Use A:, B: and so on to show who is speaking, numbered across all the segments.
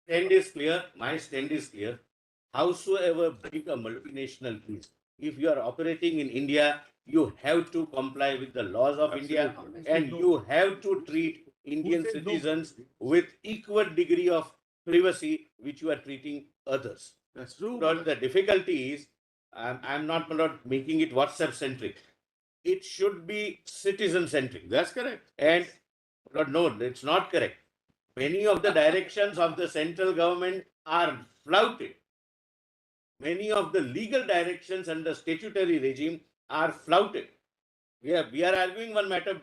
A: stand is clear. My stand is clear. Howsoever big a multinational is, if you are operating in India, you have to comply with the laws of India, and you have to treat Indian
B: said no?
A: citizens with equal degree of privacy which you are treating others.
B: That's true.
A: But the difficulty is, I'm not making it WhatsApp centric. It should be citizen centric.
B: That's correct.
A: And no, it's not correct. Many of the directions of the central government are flouted. Many of the legal directions and the statutory regime are flouted. We are arguing one matter,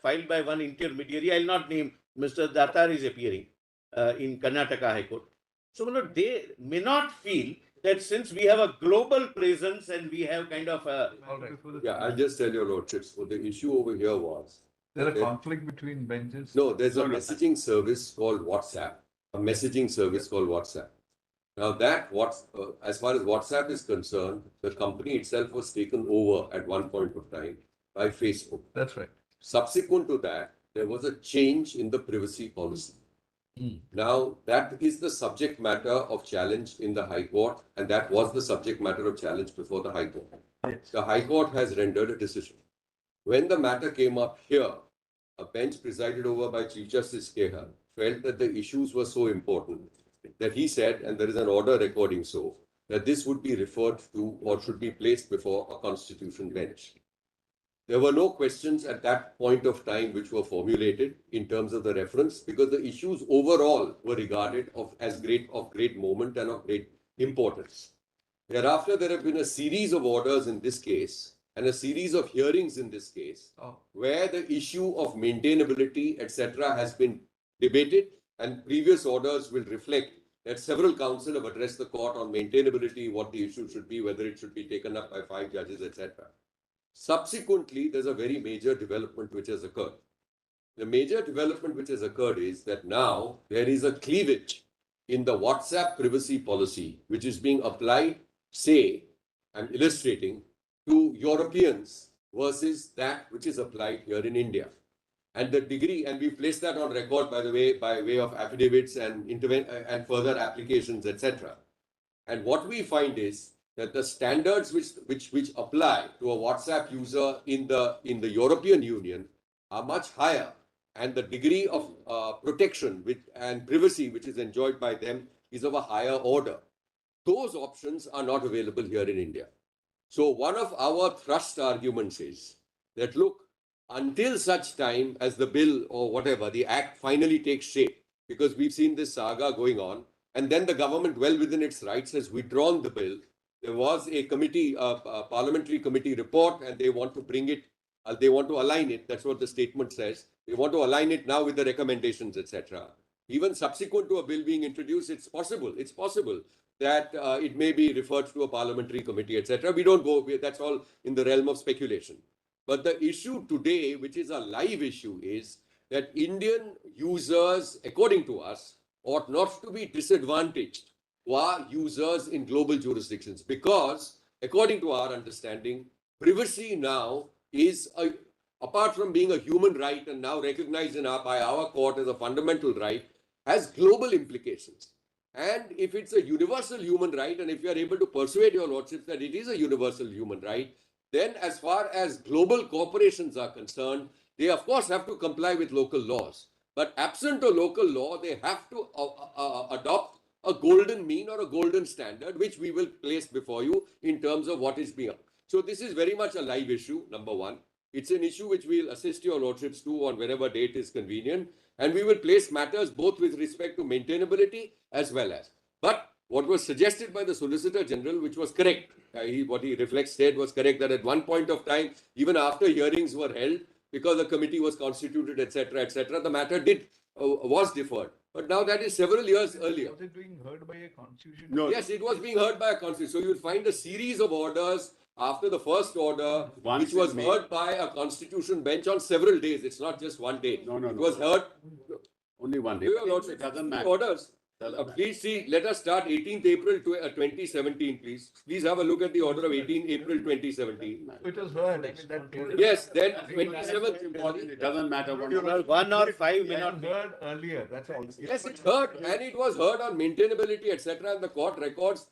A: filed by one intermediary. I'll not name. Mr. Datar is appearing in Karnataka High Court. So, they may not feel that since we have a global presence and we have kind of a.
B: All right.
C: Yeah, I'll just tell your lordships, what the issue over here was.
B: There's a conflict between benches.
C: No, there's a messaging service called WhatsApp. A messaging service called WhatsApp. Now as far as WhatsApp is concerned, the company itself was taken over at one point of time by Facebook.
B: That's right.
C: Subsequent to that, there was a change in the privacy policy. Now, that is the subject matter of challenge in the High Court, and that was the subject matter of challenge before the High Court.
B: Yes.
C: The High Court has rendered a decision. When the matter came up here, a bench presided over by Chief Justice Kehar felt that the issues were so important that he said, and there is an order recording so, that this would be referred to or should be placed before a constitution bench. There were no questions at that point of time which were formulated in terms of the reference, because the issues overall were regarded as great moment and of great importance. Thereafter, there have been a series of orders in this case and a series of hearings in this case where the issue of maintainability, etc., has been debated, and previous orders will reflect that several counsel have addressed the court on maintainability, what the issue should be, whether it should be taken up by 5 judges, etc. Subsequently, there's a very major development which has occurred. The major development which has occurred is that now there is a cleavage in the WhatsApp privacy policy, which is being applied, say, I'm illustrating, to Europeans versus that which is applied here in India. And the degree, and we placed that on record, by the way, by way of affidavits and further applications, etc. And what we find is that the standards which apply to a WhatsApp user in the European Union are much higher, and the degree of protection and privacy which is enjoyed by them is of a higher order. Those options are not available here in India. So one of our thrust arguments is that, look, until such time as the bill or whatever, the act finally takes shape, because we've seen this saga going on, and then the government, well within its rights, has withdrawn the bill. There was a committee, a parliamentary committee report, and they want to bring it, they want to align it. That's what the statement says. They want to align it now with the recommendations, etc. Even subsequent to a bill being introduced, it's possible that it may be referred to a parliamentary committee, etc. We don't go, that's all in the realm of speculation. But the issue today, which is a live issue, is that Indian users, according to us, ought not to be disadvantaged who are users in global jurisdictions, because according to our understanding, privacy now is, apart from being a human right and now recognized by our court as a fundamental right, has global implications. And if it's a universal human right, and if you are able to persuade your lordships that it is a universal human right, then as far as global corporations are concerned, they of course have to comply with local laws. But absent a local law, they have to adopt a golden mean or a golden standard, which we will place before you in terms of what is being. So this is very much a live issue, number one. It's an issue which we'll assist your lordships to on whenever date is convenient. And we will place matters both with respect to maintainability as well as. But what was suggested by the Solicitor General, which was correct, what he said was correct, that at one point of time, even after hearings were held, because a committee was constituted, etc., the matter was deferred. But now that is several years earlier.
B: Was it being heard by a constitution?
C: No. Yes, it was being heard by a constitution. So you'll find a series of orders after the first order, which was heard by a constitution bench on several days. It's not just one day.
D: No.
C: It was heard.
D: Only one day.
C: It doesn't matter. Orders. Please see, let us start 18th April 2017, please. Please have a look at the order of 18th April 2017.
B: It was heard. I mean, that.
C: Yes, then 27th important.
D: It doesn't matter.
A: Well, 1 or 5 may
B: That
A: not
B: was
A: be.
B: heard earlier, that's all.
C: Yes, it's heard, and it was heard on maintainability, etc. And the court records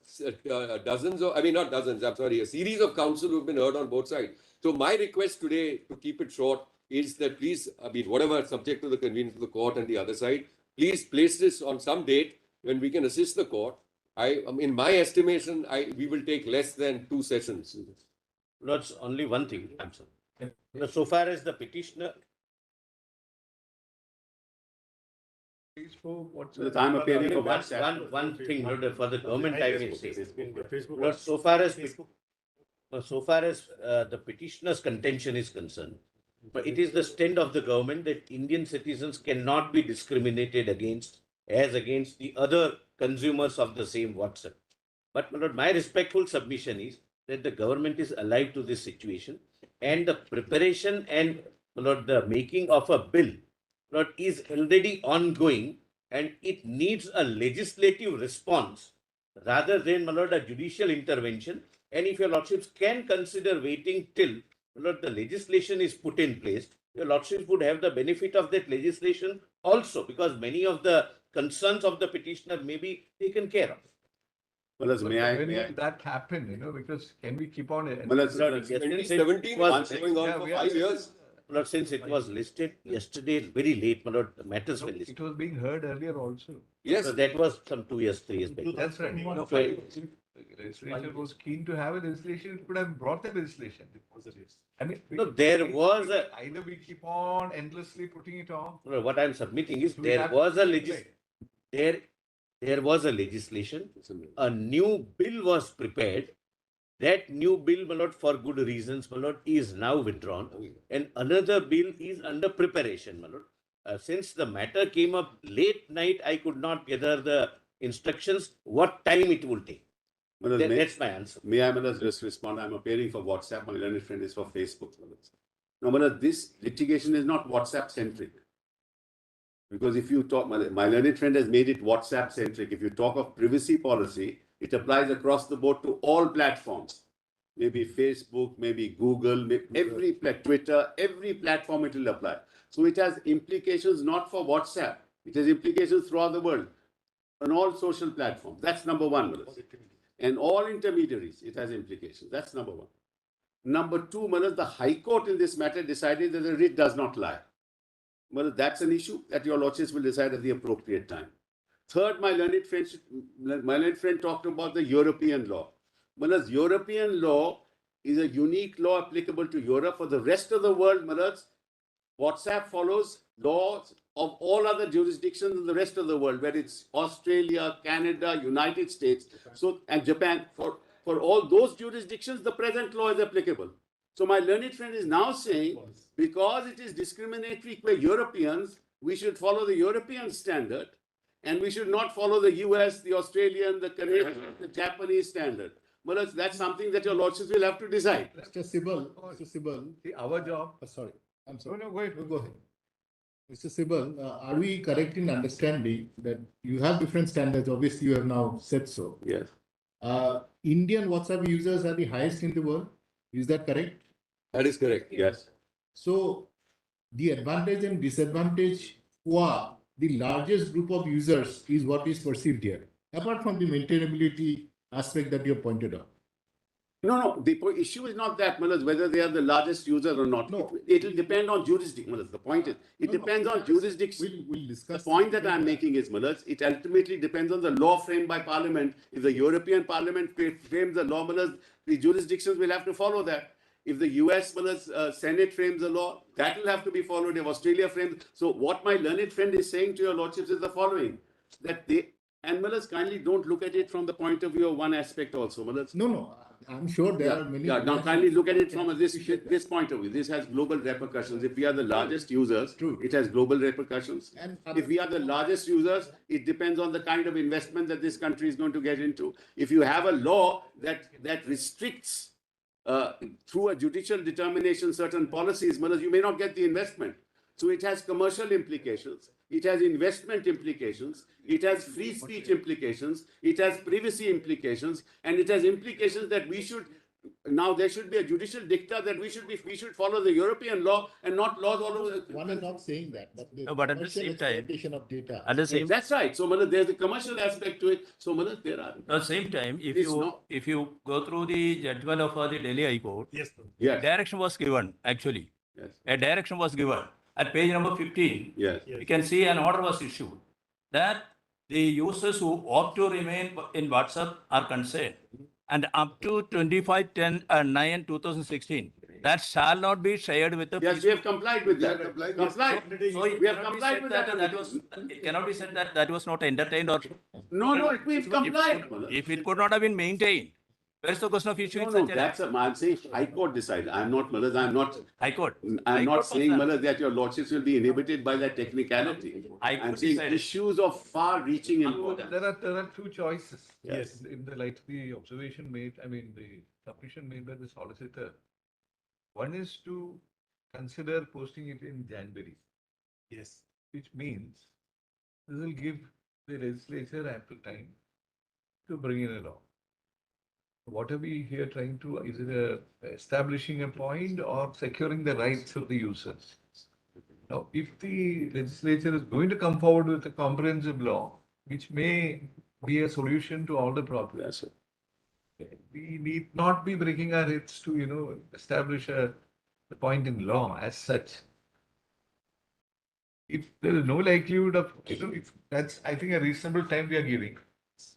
C: dozens of, I mean, not dozens, I'm sorry, a series of counsel who've been heard on both sides. So my request today, to keep it short, is that please, I mean, whatever, subject to the convenience of the court and the other side, please place this on some date when we can assist the court. In my estimation, we will take less than 2 sessions.
A: That's only one thing, I'm sorry. So far as the petitioner,
D: I'm appearing for WhatsApp.
A: one thing, for the government, I will say. So far as the petitioner's contention is concerned, but it is the stand of the government that Indian citizens cannot be discriminated against as against the other consumers of the same WhatsApp. But my lord, my respectful submission is that the government is alive to this situation, and the preparation and my lord, the making of a bill, my lord, is already ongoing, and it needs a legislative response rather than, my lord, a judicial intervention. And if your lordships can consider waiting till, my lord, the legislation is put in place, your lordships would have the benefit of that legislation also, because many of the concerns of the petitioner may be taken care of.
D: Well, may I?
B: When will that happen, because can we keep on it?
D: Well,
A: Since it
C: 2017
A: was-
C: was going on for 5 years.
A: My lord, since it was listed yesterday, very late, my lord, the matters were listed.
B: It was being heard earlier also.
C: Yes,
A: So that was some 2 years, 3 years back.
B: That's right.
A: So,
B: The legislature was keen to have a legislation, it could have brought the legislation. I mean,
A: no, there was a,
B: either we keep on endlessly putting it on.
A: no, what I'm submitting is
B: we
A: there
B: have
A: was a
B: to
A: there was a legislation, a new bill was prepared. That new bill, my lord, for good reasons, my lord, is now withdrawn, and another bill is under preparation, my lord. Since the matter came up late night, I could not gather the instructions, what time it will take. That's my answer.
D: May I just respond? I'm appearing for WhatsApp. My learned friend is for Facebook. Now, this litigation is not WhatsApp centric. Because if you talk, my learned friend has made it WhatsApp centric. If you talk of privacy policy, it applies across the board to all platforms. Maybe Facebook, maybe Google, Twitter, every platform it will apply. So it has implications not for WhatsApp. It has implications throughout the world on all social platforms. That's number one. And all intermediaries, it has implications. That's number one. Number two, the High Court in this matter decided that the writ does not lie. That's an issue that your lordships will decide at the appropriate time. Third, my learned friend talked about the European law. European law is a unique law applicable to Europe. For the rest of the world, WhatsApp follows laws of all other jurisdictions in the rest of the world, whether it's Australia, Canada, United States, and Japan. For all those jurisdictions, the present law is applicable. So my learned friend is now saying, because it is discriminatory for Europeans, we should follow the European standard, and we should not follow the US, the Australian, the Canadian, the Japanese standard. Well, that's something that your lordships will have to decide.
E: Mr. Sibal,
B: See, our job.
E: sorry, I'm
B: No,
E: sorry.
B: no, go ahead.
E: No, go ahead. Mr. Sibal, are we correct in understanding that you have different standards? Obviously, you have now said so.
D: Yes.
E: Indian WhatsApp users are the highest in the world. Is that correct?
C: that is correct.
D: Yes.
E: So, the advantage and disadvantage for the largest group of users is what is perceived here, apart from the maintainability aspect that you have pointed out.
D: No, the issue is not that, whether they are the largest user or not.
E: No.
D: It will depend on jurisdiction. The point is, it depends on jurisdiction.
E: We'll
D: The
E: discuss.
D: point that I'm making is, it ultimately depends on the law framed by Parliament. If the European Parliament frames the law, the jurisdictions will have to follow that. If the US Senate frames the law, that will have to be followed. If Australia frames, so what my learned friend is saying to your lordships is the following: that they and kindly don't look at it from the point of view of one aspect also.
E: No, I'm sure there are many.
D: Yeah, now kindly look at it from this point of view. This has global repercussions. If we are the largest users,
E: True.
D: it has global repercussions.
E: And
D: If we are the largest users, it depends on the kind of investment that this country is going to get into. If you have a law that restricts through a judicial determination certain policies, you may not get the investment. So it has commercial implications, it has investment implications, it has free speech implications, it has privacy implications, and it has implications that we should, now there should be a judicial dicta that we should follow the European law and not laws all over the
E: One is not saying that, but the
F: No, but at the
E: commercial
F: same time-
E: exploitation of data.
F: At the
D: Yes,
F: same,
D: that's right. So, Malad, there's a commercial aspect to it. So, Malad, there are.
F: at the same time,
D: It's not-
F: if you go through the judgment of the Delhi High Court,
D: Yes.
F: direction was given, actually.
D: Yes.
F: A direction was given. At page number 15,
D: Yes.
F: you can see an order was issued that the users who opt to remain in WhatsApp are concerned. And up to 25/9/2016, that shall not be shared with the.
D: Yes, we have complied with that.
C: complied.
D: Complied.
F: So it
D: We have
F: cannot be
D: complied
F: said
D: with
F: that
D: that.
F: that was, it cannot be said that that was not entertained or.
D: No, we've complied.
F: If it could not have been maintained, where is the question of issuing
D: No,
F: such
D: that's I'm saying High Court decided. I'm not, Malad,
F: High Court?
D: I'm not
F: Court
D: saying,
F: was that.
D: Malad, that your lordships will be inhibited by that technicality.
F: High
D: I'm
F: Court
D: saying
F: decided.
D: issues of far-reaching importance.
B: There are two choices.
D: Yes.
B: In the light of the observation made, I mean, the submission made by the solicitor. One is to consider posting it in January. Yes. Which means this will give the legislature ample time to bring in a law. What are we here trying to, is it establishing a point or securing the rights of the users? Now, if the legislature is going to come forward with a comprehensive law, which may be a solution to all the problems, we need not be breaking our heads to, establish a point in law as such. If there is no likelihood of, if that's, I think, a reasonable time we are giving.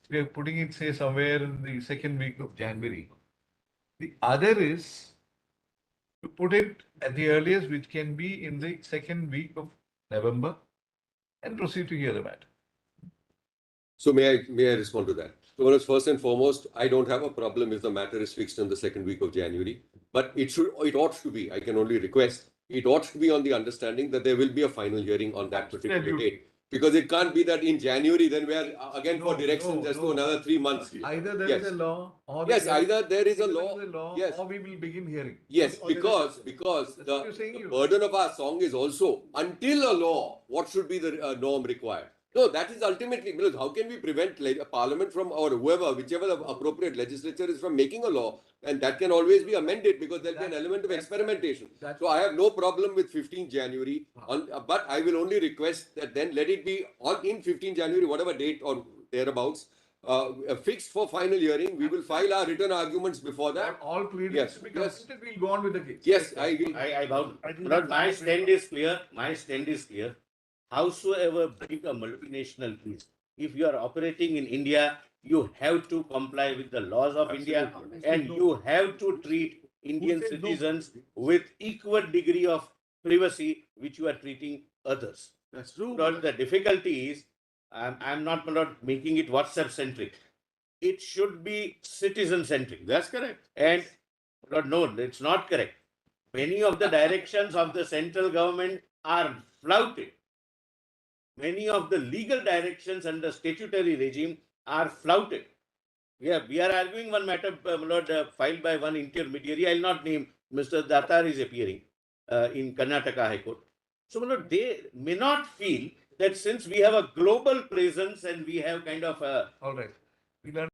B: We are putting it, say, somewhere in the second week of January. The other is to put it at the earliest, which can be in the second week of November, and proceed to hear the matter.
C: So may I respond to that? So first and foremost, I don't have a problem if the matter is fixed in the second week of January, but it ought to be, I can only request, it ought to be on the understanding that there will be a final hearing on that particular
B: Absolutely.
C: date. Because it can't be that in January, then we are again for
B: No,
C: direction just
B: no.
C: for another 3 months.
B: Either there
C: Yes.
B: is a law, or
C: Yes,
B: there
C: either there is a
B: either
C: law,
B: there is a law,
C: yes.
B: or we will begin hearing.
C: Yes,
E: Or there is-
C: because
B: That's what you're saying,
C: the
B: you.
C: burden of our song is also until a law, what should be the norm required? No, that is ultimately, because how can we prevent Parliament from, or whoever, whichever the appropriate legislature is, from making a law, and that can always be amended because there will be an element of experimentation. So I have no problem with 15 January, but I will only request that then let it be in 15 January, whatever date or thereabouts, fixed for final hearing. We will file our written arguments before that.
B: All pleadings
C: Yes,
B: to be
C: yes.
B: completed, we'll go on with the case.
C: Yes, I agree.
A: I vow. But my stand is clear. My stand is clear. Howsoever big a multinational is, if you are operating in India, you have to comply with the laws of India, and you have to treat Indian citizens with equal degree of privacy which you are treating others.
D: That's true.
A: But the difficulty is, I'm not making it WhatsApp centric. It should be citizen centric.
D: That's correct.
A: And no, it's not correct. Many of the directions of the central government are flouted. Many of the legal directions under statutory regime are flouted. We are arguing one matter, filed by one intermediary. I'll not name. Mr. Datar is appearing in Karnataka High Court. So, they may not feel that since we have a global presence and we have kind of a
B: All right. We'll